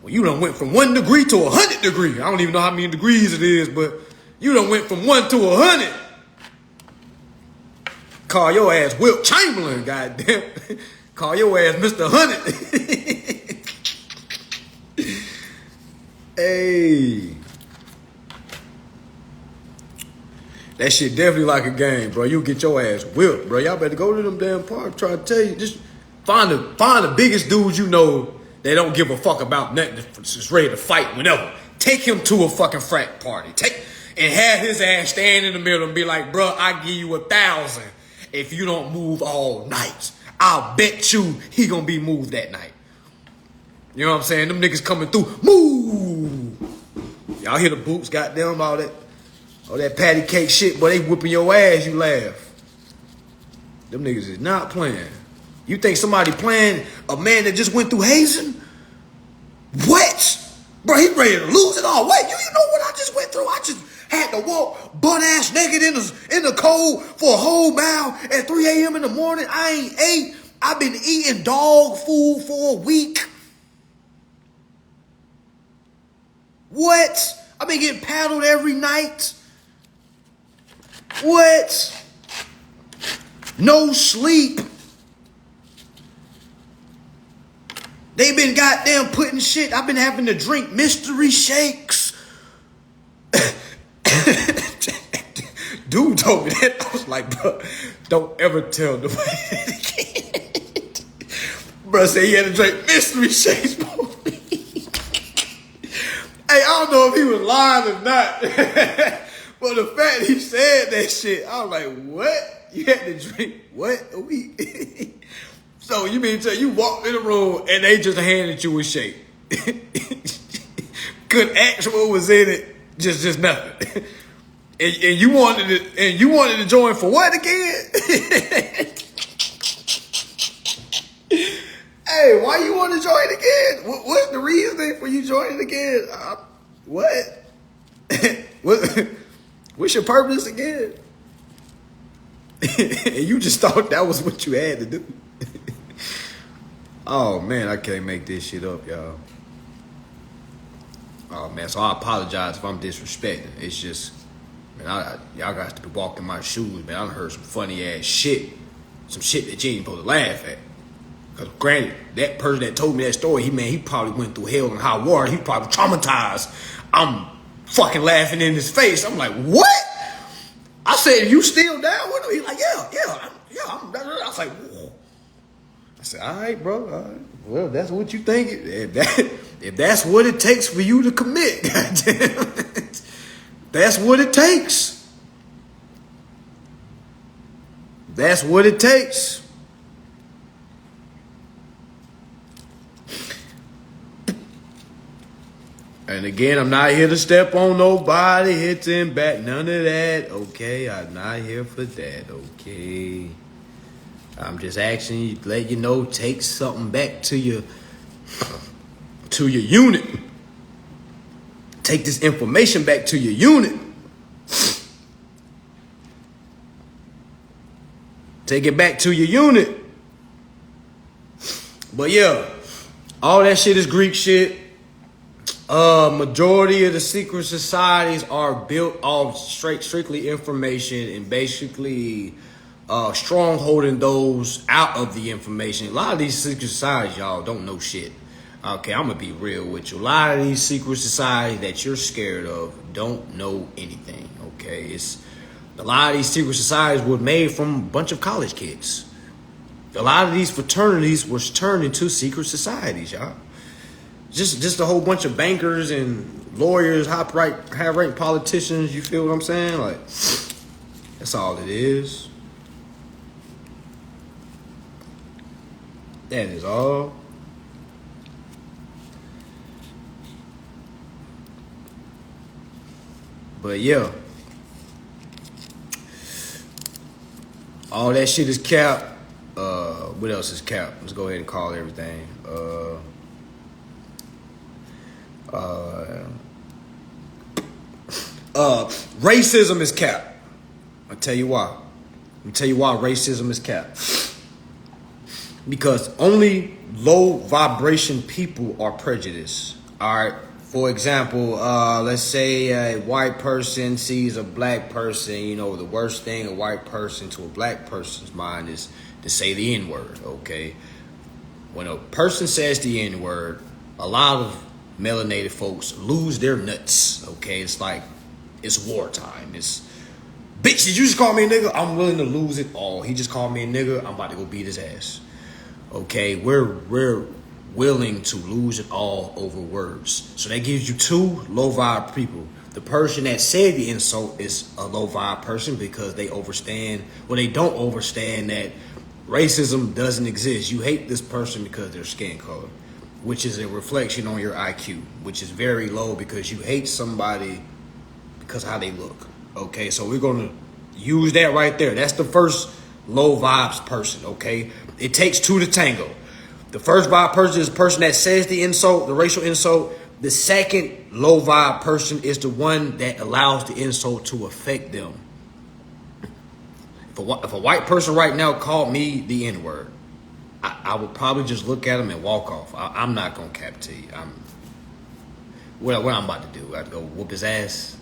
Well, you done went from 1 degree to 100 degrees. I don't even know how many degrees it is, but you done went from 1 to 100. Call your ass Wilt Chamberlain, goddamn. Call your ass Mr. 100. Hey. That shit definitely like a game, bro. You get your ass whipped, bro. Y'all better go to them damn parks. Try to tell you, just find the biggest dudes you know that don't give a fuck about nothing, just ready to fight whenever. Take him to a fucking frat party. And have his ass stand in the middle and be like, bro, I give you 1,000 if you don't move all night. I'll bet you he gonna be moved that night. You know what I'm saying? Them niggas coming through. Move! Y'all hear the boots, goddamn, all that patty cake shit, boy, they whipping your ass, you laugh. Them niggas is not playing. You think somebody playing a man that just went through hazing? What? Bro, he ready to lose it all. Wait, you know what I just went through? I just had to walk butt-ass naked in the cold for a whole mile at 3 a.m. in the morning. I ain't ate. I've been eating dog food for a week. What? I've been getting paddled every night. What? No sleep. They been goddamn putting shit. I've been having to drink mystery shakes. Dude told me that. I was like, bro, don't ever tell nobody again. Bro said he had to drink mystery shakes. Hey, I don't know if he was lying or not. But the fact he said that shit, I was like, what? You had to drink what a week? So you mean to tell you walked in the room and they just handed you a shake? Couldn't ask what was in it, just nothing. And you wanted to join for what again? Hey, why you want to join again? What's the reason for you joining again? What? What's your purpose again? And you just thought that was what you had to do. Oh, man, I can't make this shit up, y'all. Oh, man, so I apologize if I'm disrespecting. It's just, man, y'all got to be walking my shoes, man. I done heard some funny-ass shit. Some shit that you ain't supposed to laugh at. Because granted, that person that told me that story, he probably went through hell and high water. He probably traumatized. I'm fucking laughing in his face. I'm like, what? I said, you still down with him? He's like, yeah. I was like, whoa. I said, all right, bro. All right. Well, that's what you think. If that's what it takes for you to commit, goddamn, that's what it takes. That's what it takes. And again, I'm not here to step on nobody, hit them back, none of that. Okay, I'm not here for that. Okay, I'm just asking you, let you know, take something back to your unit. Take this information back to your unit. Take it back to your unit. But yeah, all that shit is Greek shit. Majority of the secret societies are built off strictly information and basically strongholding those out of the information. A lot of these secret societies, y'all, don't know shit. Okay, I'm gonna be real with you. A lot of these secret societies that you're scared of don't know anything. Okay, it's a lot of these secret societies were made from a bunch of college kids. A lot of these fraternities was turned into secret societies, y'all. Just a whole bunch of bankers and lawyers, high-ranked politicians. You feel what I'm saying? Like, that's all it is. That is all. But yeah, all that shit is cap. What else is cap? Let's go ahead and call everything. Racism is cap. I'll tell you why. Racism is cap. Because only low vibration people are prejudiced. All right. For example, let's say a white person sees a black person. You know, the worst thing a white person to a black person's mind is to say the N-word. Okay. When a person says the N-word, a lot of melanated folks lose their nuts. Okay. It's like, it's wartime. It's, bitch, did you just call me a nigga? I'm willing to lose it all. He just called me a nigga. I'm about to go beat his ass. Okay, we're willing to lose it all over words. So that gives you two low vibe people. The person that said the insult is a low vibe person because they they don't understand that racism doesn't exist. You hate this person because of their skin color, which is a reflection on your IQ, which is very low because you hate somebody because how they look. Okay, so we're gonna use that right there. That's the first low vibes person. Okay, it takes two to tango. The first vibe person is the person that says the insult, the racial insult. The second low vibe person is the one that allows the insult to affect them. If a white person right now called me the N-word, I would probably just look at him and walk off. I'm not gonna cap to you. What I'm about to do? I have to go whoop his ass.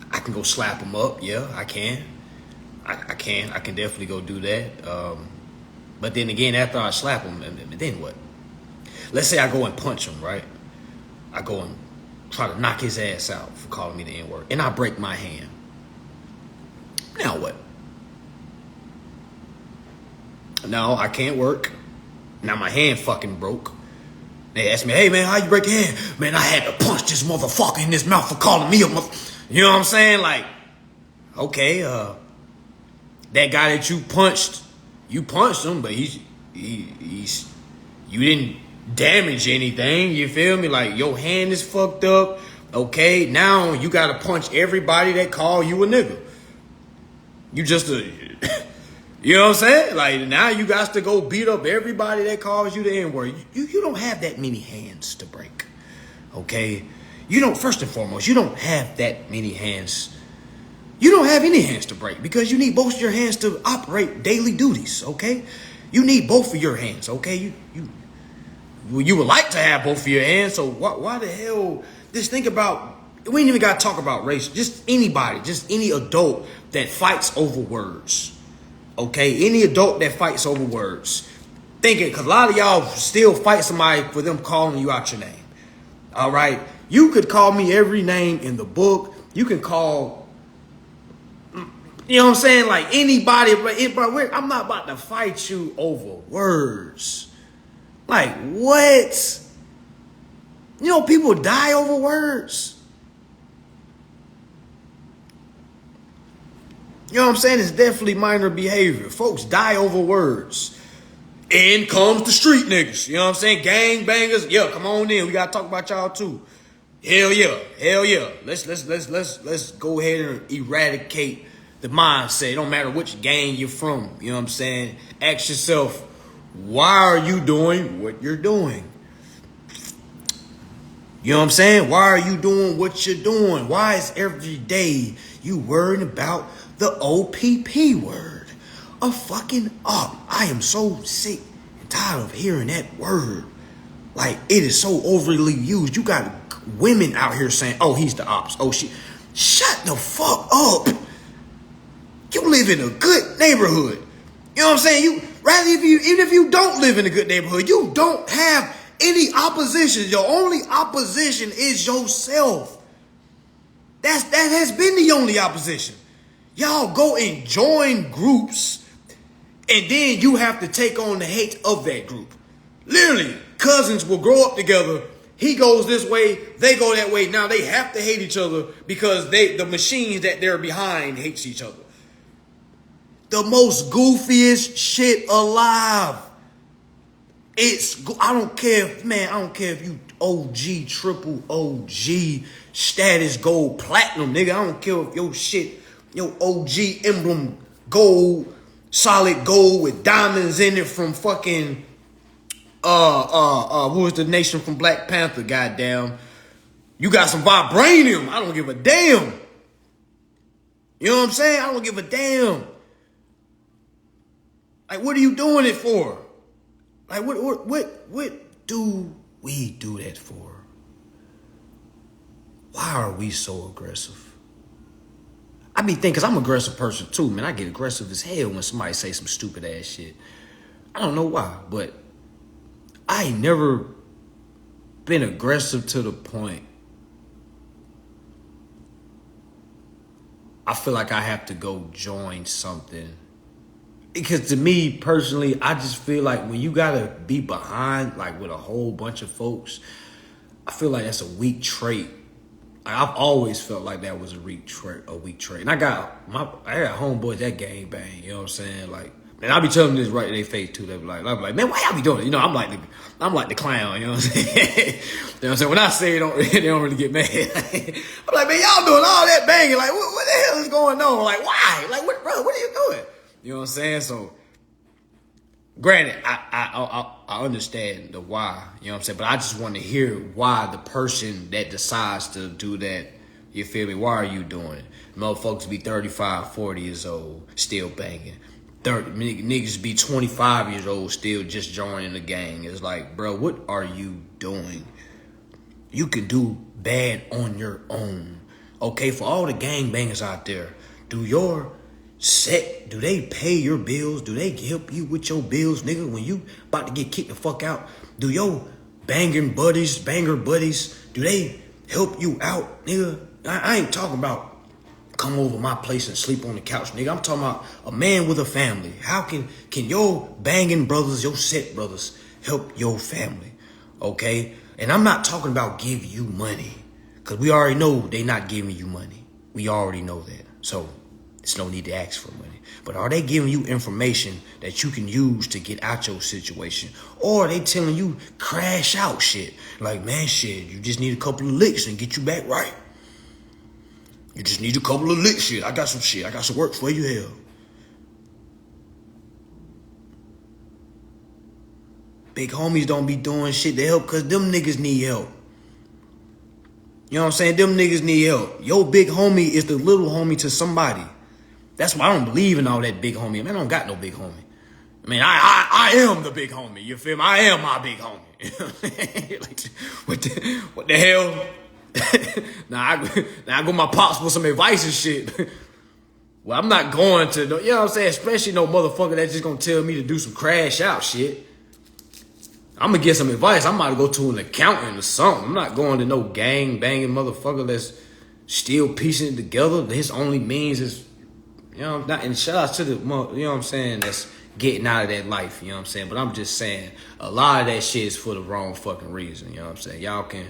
I can go slap him up. Yeah, I can. I can definitely go do that. But then again, after I slap him, then what? Let's say I go and punch him, right? I go and try to knock his ass out for calling me the N-word, and I break my hand. Now what? No, I can't work. Now my hand fucking broke. They asked me, hey man, how you break your hand? Man, I had to punch this motherfucker in his mouth for calling me a you know what I'm saying? Like, okay, that guy that you punched him, but you didn't damage anything. You feel me? Like your hand is fucked up. Okay, now you gotta punch everybody that call you a nigga. You just you know what I'm saying? Like now you got to go beat up everybody that calls you the N-word. You don't have that many hands to break. Okay, you don't. First and foremost, you don't have that many hands. You don't have any hands to break because you need both of your hands to operate daily duties, okay? You need both of your hands, okay? You would like to have both of your hands, so why the hell? Just think about, we ain't even got to talk about race. Just anybody, just any adult that fights over words, okay? Any adult that fights over words. Thinking, because a lot of y'all still fight somebody for them calling you out your name, all right? You could call me every name in the book. You can call... You know what I'm saying? Like anybody, but I'm not about to fight you over words. Like what? You know, people die over words. You know what I'm saying? It's definitely minor behavior. Folks die over words. In comes the street niggas. You know what I'm saying? Gang bangers. Yeah, come on in. We gotta talk about y'all too. Hell yeah. Let's go ahead and eradicate the mindset. It don't matter which gang you're from. You know what I'm saying? Ask yourself, why are you doing what you're doing? You know what I'm saying? Why are you doing what you're doing? Why is every day you worrying about the OPP word? A fucking up. I am so sick and tired of hearing that word. Like, it is so overly used. You got women out here saying, oh, he's the ops. Oh, shut the fuck up. You live in a good neighborhood. You know what I'm saying? Even if you don't live in a good neighborhood, you don't have any opposition. Your only opposition is yourself. That has been the only opposition. Y'all go and join groups, and then you have to take on the hate of that group. Literally, cousins will grow up together. He goes this way, they go that way. Now they have to hate each other because the machines that they're behind hates each other. The most goofiest shit alive. I don't care if you OG, triple OG, status gold, platinum, nigga. I don't care if your OG emblem gold, solid gold with diamonds in it from fucking, what was the nation from Black Panther, goddamn. You got some vibranium. I don't give a damn. You know what I'm saying? I don't give a damn. Like, what are you doing it for? Like, what do we do that for? Why are we so aggressive? I be thinking, because I'm an aggressive person too, man. I get aggressive as hell when somebody say some stupid ass shit. I don't know why, but I ain't never been aggressive to the point I feel like I have to go join something. Because to me personally, I just feel like when you gotta be behind, like with a whole bunch of folks, I feel like that's a weak trait. Like, I've always felt like that was a weak trait. And I got homeboys that gang bang. You know what I'm saying? Like, man, I be telling them this right in their face too. They be like, man, why y'all be doing it? You know, I'm like the clown. You know what I'm saying? You know what I'm saying? When I say it, they don't really get mad. I'm like, man, y'all doing all that banging. Like, what the hell is going on? Like, why? Like, what are you doing? You know what I'm saying? So, granted, I understand the why, you know what I'm saying? But I just want to hear why the person that decides to do that, you feel me? Why are you doing it? Motherfuckers be 35, 40 years old, still banging. Niggas be 25 years old, still just joining the gang. It's like, bro, what are you doing? You can do bad on your own. Okay, for all the gang bangers out there, do they pay your bills? Do they help you with your bills, nigga, when you about to get kicked the fuck out? Do your banger buddies, do they help you out, nigga? I ain't talking about come over my place and sleep on the couch, nigga. I'm talking about a man with a family. How can your banging brothers, your set brothers, help your family, okay? And I'm not talking about give you money, because we already know they not giving you money. We already know that. So, there's no need to ask for money. But are they giving you information that you can use to get out your situation? Or are they telling you crash out shit? Like, man, shit, you just need a couple of licks and get you back right. You just need a couple of licks, shit. I got some work for you, hell. Big homies don't be doing shit to help because them niggas need help. You know what I'm saying? Them niggas need help. Your big homie is the little homie to somebody. That's why I don't believe in all that big homie. Man, I don't got no big homie. I mean, I am the big homie. You feel me? I am my big homie. Like, what the hell? now I go my pops for some advice and shit. Well, I'm not going to, you know what I'm saying? Especially no motherfucker that's just gonna tell me to do some crash out shit. I'm gonna get some advice. I'm about to go to an accountant or something. I'm not going to no gang banging motherfucker that's still piecing it together. His only means is, you know, and shout out to the, you know what I'm saying, that's getting out of that life, you know what I'm saying? But I'm just saying, a lot of that shit is for the wrong fucking reason, you know what I'm saying? Y'all can,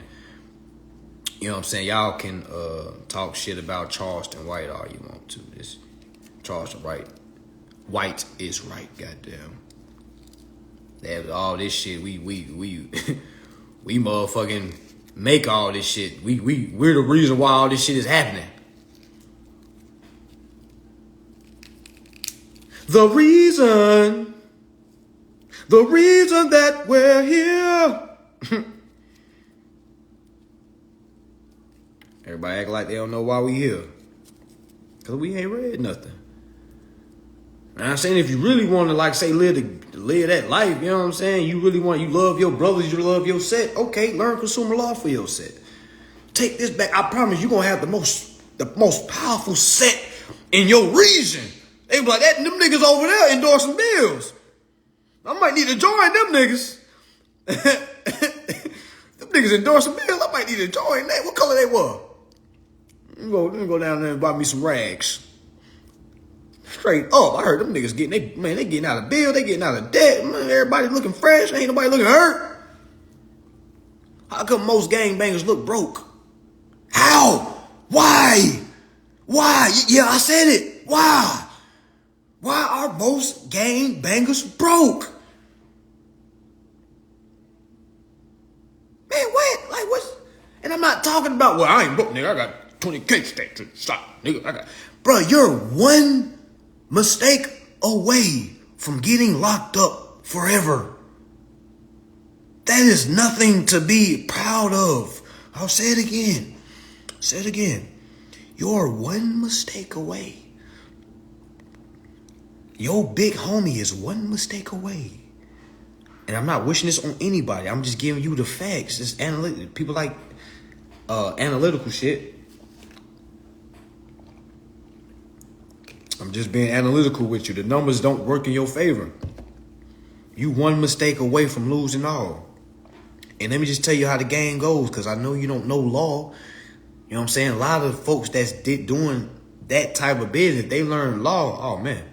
you know what I'm saying? Y'all can talk shit about Charleston White all you want to. This Charleston White is right, goddamn. That all this shit, we we motherfucking make all this shit. We're the reason why all this shit is happening. The reason that we're here. Everybody act like they don't know why we here. Because we ain't read nothing. And I'm saying if you really want to, like, say, live that life, you know what I'm saying? You really want, you love your brothers, you love your set. Okay, learn consumer law for your set. Take this back. I promise you're gonna have the most powerful set in your region. They be like, them niggas over there endorsing bills. I might need to join them niggas. Them niggas endorsing bills. I might need to join that. What color they were? Let me go down there and buy me some rags. Straight up, I heard them niggas they getting out of bill, they getting out of debt. Man, everybody looking fresh, ain't nobody looking hurt. How come most gangbangers look broke? How? Why? Yeah, I said it. Why? Why are most gangbangers broke? Man, what? Like, what? And I'm not talking about, well, I ain't broke, nigga. I got 20K stacked to the side, nigga. Bro, you're one mistake away from getting locked up forever. That is nothing to be proud of. I'll say it again. You're one mistake away. Your big homie is one mistake away. And I'm not wishing this on anybody. I'm just giving you the facts. It's analytic. People like analytical shit. I'm just being analytical with you. The numbers don't work in your favor. You one mistake away from losing all. And let me just tell you how the game goes, because I know you don't know law. You know what I'm saying? A lot of folks that's doing that type of business, they learn law. Oh, man.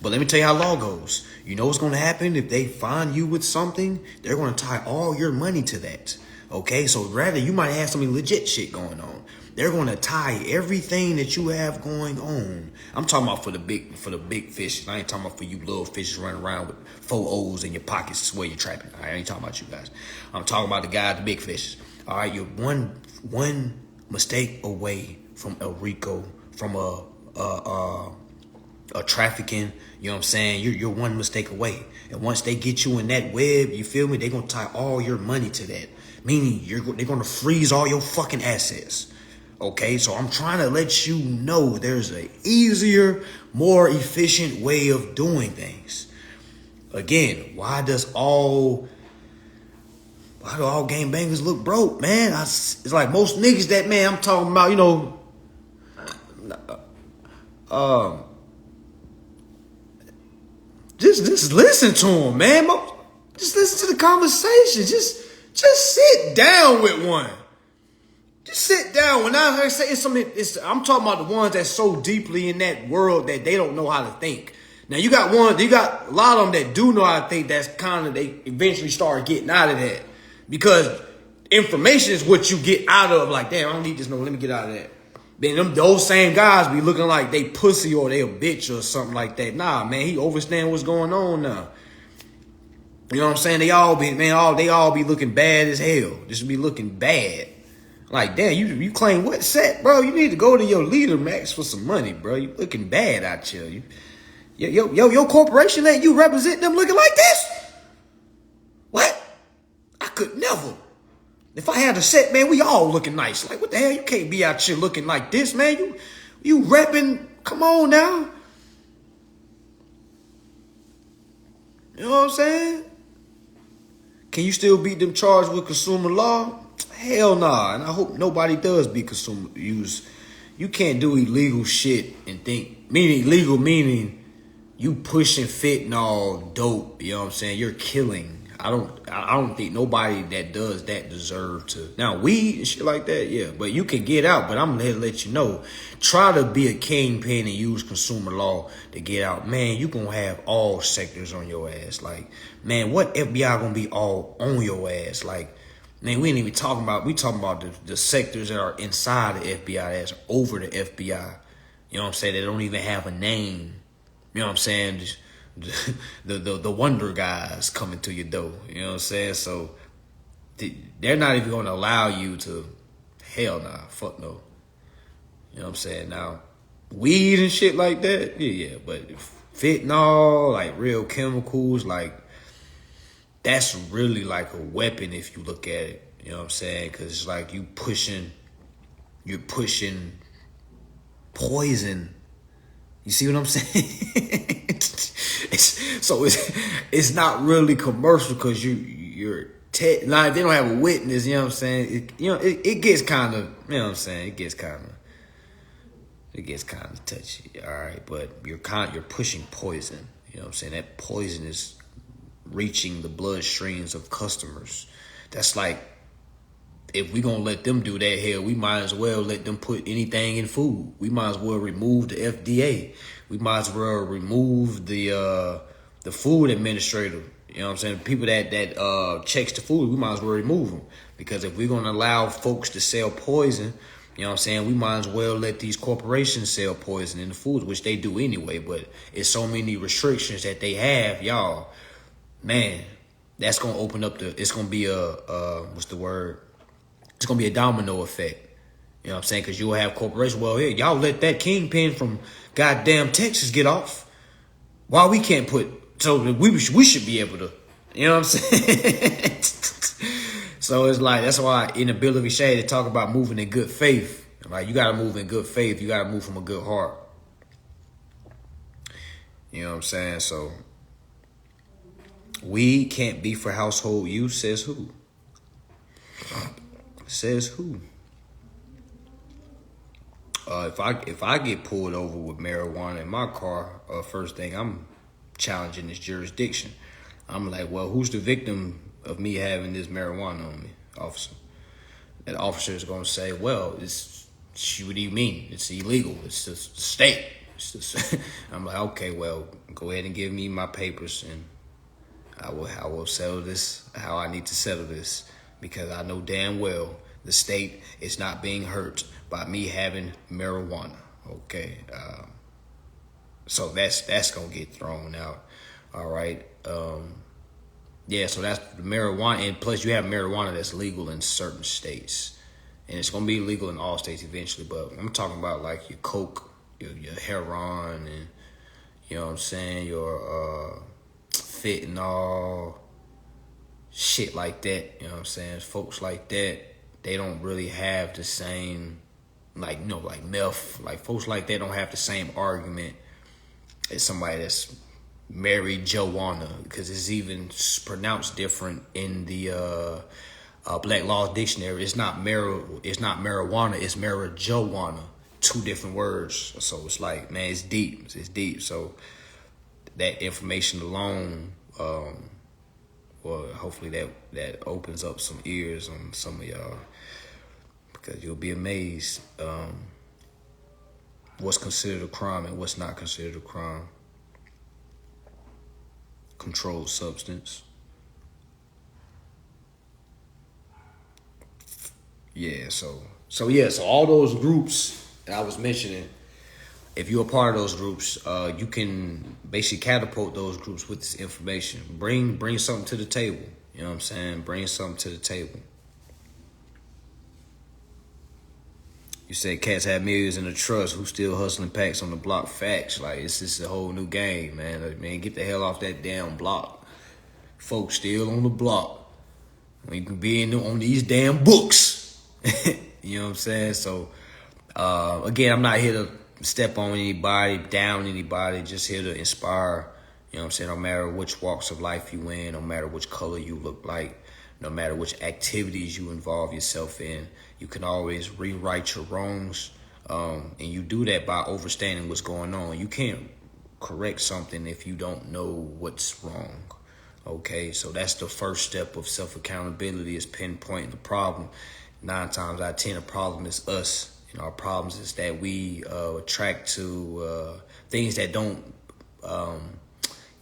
But let me tell you how law goes. You know what's going to happen? If they find you with something, they're going to tie all your money to that. Okay? So rather, you might have some legit shit going on. They're going to tie everything that you have going on. I'm talking about for the big fish. I ain't talking about for you little fishes running around with 4 O's in your pockets. That's where you're trapping. I ain't talking about you guys. I'm talking about the guy, the big fishes. All right, you're one mistake away from El Rico, from a trafficking. You know what I'm saying? You're one mistake away. And once they get you in that web, you feel me? They're going to tie all your money to that. Meaning they're going to freeze all your fucking assets. Okay, so I'm trying to let you know there's an easier, more efficient way of doing things. Again, why do all gangbangers look broke, man? It's like most niggas that, man, I'm talking about, you know, just listen to them, man. Just listen to the conversation. Just sit down with one. Just sit down. When I say it's something, I'm talking about the ones that's so deeply in that world that they don't know how to think. Now you got a lot of them that do know how to think. That's kind of, they eventually start getting out of that, because information is what you get out of. Like, damn, I don't need this. No, let me get out of that. Then those same guys be looking like they pussy or they a bitch or something like that. Nah, man, he understand what's going on now. You know what I'm saying? They all be looking bad as hell. Just be looking bad. Like, damn, you claim what set, bro? You need to go to your leader, Max, for some money, bro. You looking bad out here. Your corporation let you represent them looking like this? What? I could never. If I had a set, man, we all looking nice. Like, what the hell? You can't be out here looking like this, man. You repping. Come on now. You know what I'm saying? Can you still beat them charged with consumer law? Hell nah. And I hope nobody does be you can't do illegal shit and think, meaning illegal, meaning you pushing fentanyl dope. You know what I'm saying? You're killing. I don't think nobody that does that deserve to. Now, weed and shit like that, yeah, but you can get out. But I'm here to let you know, try to be a kingpin and use consumer law to get out. Man, you gonna have all sectors on your ass. Like, man, what FBI gonna be all on your ass? Like, man, we ain't even talking about, we talking about the sectors that are inside the FBI, that's over the FBI. You know what I'm saying? They don't even have a name. You know what I'm saying? Just, the wonder guys coming to your door. You know what I'm saying? So they're not even going to allow you to. Hell nah, fuck no. You know what I'm saying? Now, weed and shit like that, yeah, but fentanyl, like real chemicals, like that's really like a weapon if you look at it. You know what I'm saying? Because it's like you're pushing poison You see what I'm saying? It's not really commercial because you're like, they don't have a witness. You know what I'm saying? It gets kind of, you know what I'm saying? It gets kind of touchy. All right, but you're pushing poison. You know what I'm saying? That poison is reaching the bloodstreams of customers. That's like, if we gonna let them do that, hell, we might as well let them put anything in food. We might as well remove the FDA. We might as well remove the food administrator. You know what I'm saying? People that checks the food, we might as well remove them. Because if we're gonna allow folks to sell poison, you know what I'm saying, we might as well let these corporations sell poison in the foods, which they do anyway. But it's so many restrictions that they have, y'all. Man, that's gonna open up it's gonna be what's the word? It's going to be a domino effect. You know what I'm saying? Because you'll have corporations. Well, hey, y'all let that kingpin from goddamn Texas get off. Why we can't so we should be able to. You know what I'm saying? So it's like, that's why in the Bill of Exchange, they talk about moving in good faith. Like, you got to move in good faith. You got to move from a good heart. You know what I'm saying? So, we can't be for household use, says who? Says who? If I get pulled over with marijuana in my car, first thing, I'm challenging this jurisdiction. I'm like, well, who's the victim of me having this marijuana on me, officer? That officer is going to say, well, what do you mean? It's illegal. It's the state. I'm like, okay, well, go ahead and give me my papers, and I will settle this how I need to settle this. Because I know damn well the state is not being hurt by me having marijuana. Okay, so that's gonna get thrown out. All right, yeah. So that's the marijuana, and plus you have marijuana that's legal in certain states, and it's gonna be legal in all states eventually. But I'm talking about like your coke, your heroin, and you know what I'm saying, your fentanyl. Shit like that, you know what I'm saying? Folks like that, they don't really have the same, like, you know, like meth. Like, folks like that don't have the same argument as somebody that's married Joanna, because it's even pronounced different in the Black Law Dictionary. It's not marijuana, it's marijuana. Two different words. So it's like, man, it's deep. It's deep. So that information alone, well, hopefully that opens up some ears on some of y'all, because you'll be amazed what's considered a crime and what's not considered a crime. Controlled substance. Yeah, so all those groups that I was mentioning, if you're a part of those groups, you can basically catapult those groups with this information. Bring something to the table. You know what I'm saying? Bring something to the table. You say cats have millions in the trust. Who's still hustling packs on the block? Facts. Like, it's just a whole new game, man. Like, man, get the hell off that damn block. Folks still on the block. You can be on these damn books. You know what I'm saying? So, again, I'm not here to step on anybody, down anybody, just here to inspire. You know what I'm saying? No matter which walks of life you in, no matter which color you look like, no matter which activities you involve yourself in, you can always rewrite your wrongs. And you do that by understanding what's going on. You can't correct something if you don't know what's wrong. Okay, so that's the first step of self-accountability, is pinpointing the problem. 9 times out of 10, the problem is us. You know, our problems is that we attract to things that don't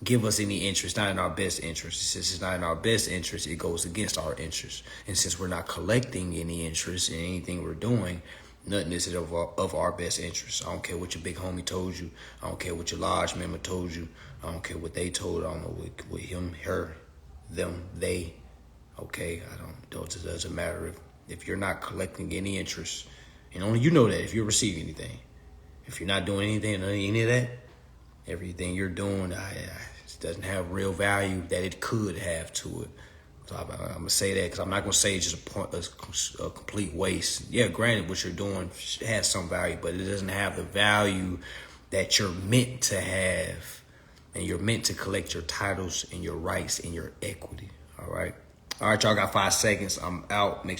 give us any interest, not in our best interest. Since it's not in our best interest, it goes against our interest. And since we're not collecting any interest in anything we're doing, nothing is of our best interest. I don't care what your big homie told you. I don't care what your lodge member told you. I don't care what they told. I don't know what him, her, them, they. Okay, it doesn't matter if you're not collecting any interest. And only you know that if you're receiving anything. If you're not doing anything, any of that, everything you're doing doesn't have real value that it could have to it. So I'm going to say that, because I'm not going to say it's just a complete waste. Yeah, granted, what you're doing has some value, but it doesn't have the value that you're meant to have, and you're meant to collect your titles and your rights and your equity. All right, y'all got 5 seconds. I'm out. Make